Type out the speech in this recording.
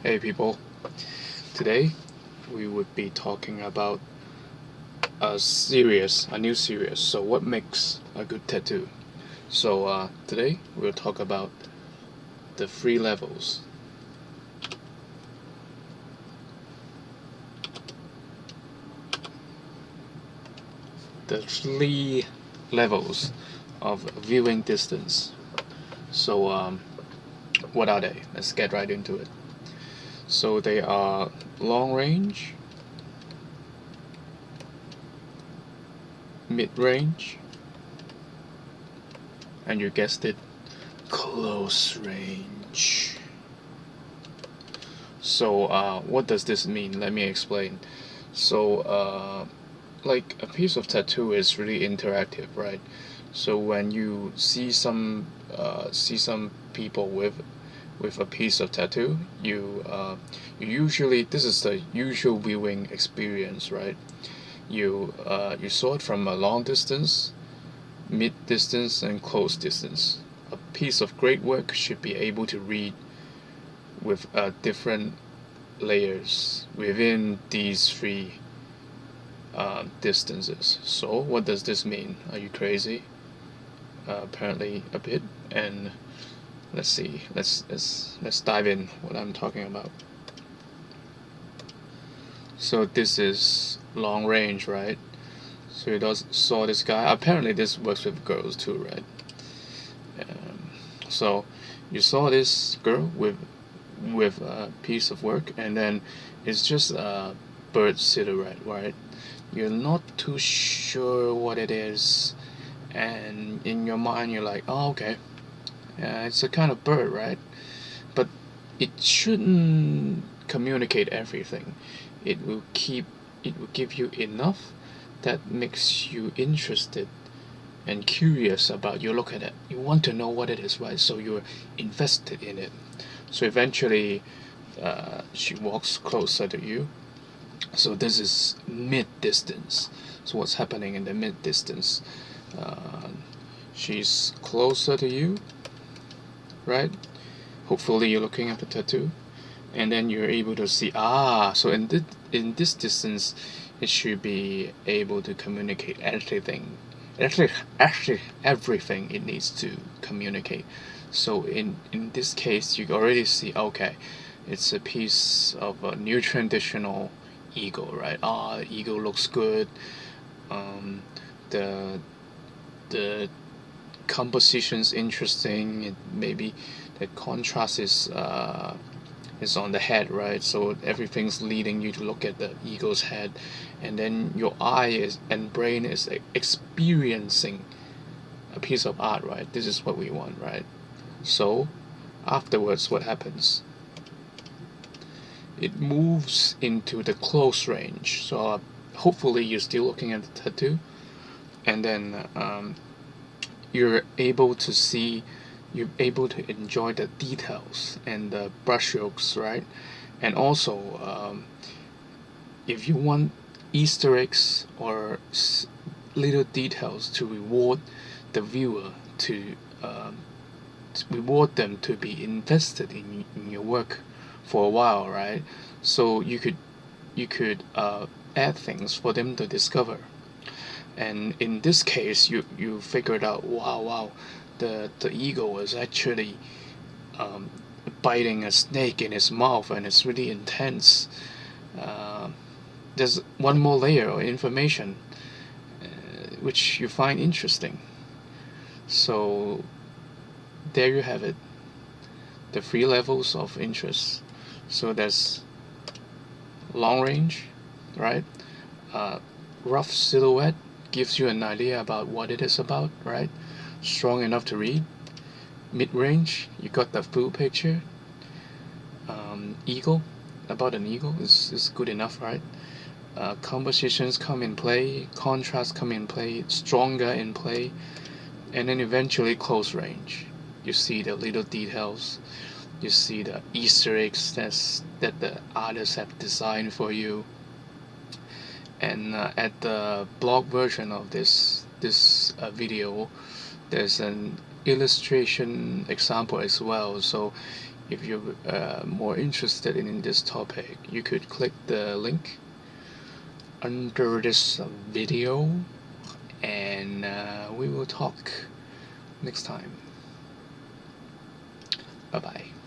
Hey people, today we would be talking about a new series. So, what makes a good tattoo? So, today we'll talk about the three levels. The three levels of viewing distance. So, what are they? Let's get right into it. So, they are long range, mid range, and you guessed it, close range. So, what does this mean? Let me explain. So, like a piece of tattoo is really interactive, right? So when you see some people with a piece of tattoo, you usually this is the usual viewing experience, right? You saw it from a long distance, mid distance, and close distance. A piece of great work should be able to read with different layers within these three distances. So what does this mean? Are you crazy? Apparently a bit. And let's see. Let's dive in what I'm talking about. So this is long range, right? So you does saw this guy. Apparently this works with girls too, right? Um, so you saw this girl with a piece of work, and then it's just a bird silhouette, right? You're not too sure what it is, and in your mind you're like, oh, okay, it's a kind of bird, right? But it shouldn't communicate everything. It will keep it will give you enough that makes you interested and curious about you look at it. You want to know what it is, right? So you're invested in it. So eventually, she walks closer to you. So this is mid distance. So what's happening in the mid distance? Uh, she's closer to you, right? Hopefully you're looking at the tattoo, and then you're able to see, so in this distance it should be able to communicate everything, actually everything it needs to communicate. So in this case you already see, okay, it's a piece of a new traditional eagle, right? The eagle looks good. um, the the composition's interesting. Maybe the contrast is on the head, right? So everything's leading you to look at the eagle's head, and then your eye is and brain is experiencing a piece of art, right? This is what we want, right? So afterwards, what happens? It moves into the close range. So hopefully you're still looking at the tattoo, and then you're able to see, you're able to enjoy the details and the brushstrokes, right? And also, if you want Easter eggs or little details to reward the viewer, to reward them to be invested in your work for a while, right? So you could add things for them to discover. And in this case, you figured out, wow, the eagle is actually um, biting a snake in his mouth, and it's really intense. Uh, there's one more layer of information which you find interesting. So there you have it, the three levels of interest. So there's long range, right? Uh, Rough silhouette gives you an idea about what it is about, right? Strong enough to read. Mid range, you got the full picture. Eagle, about an eagle is good enough, right? Compositions come in play, contrast come in play, stronger in play, and then eventually close range. You see the little details, you see the Easter eggs that the artists have designed for you. And at the blog version of this video, there's an illustration example as well. So if you're more interested in this topic, you could click the link under this video, and we will talk next time. Bye bye.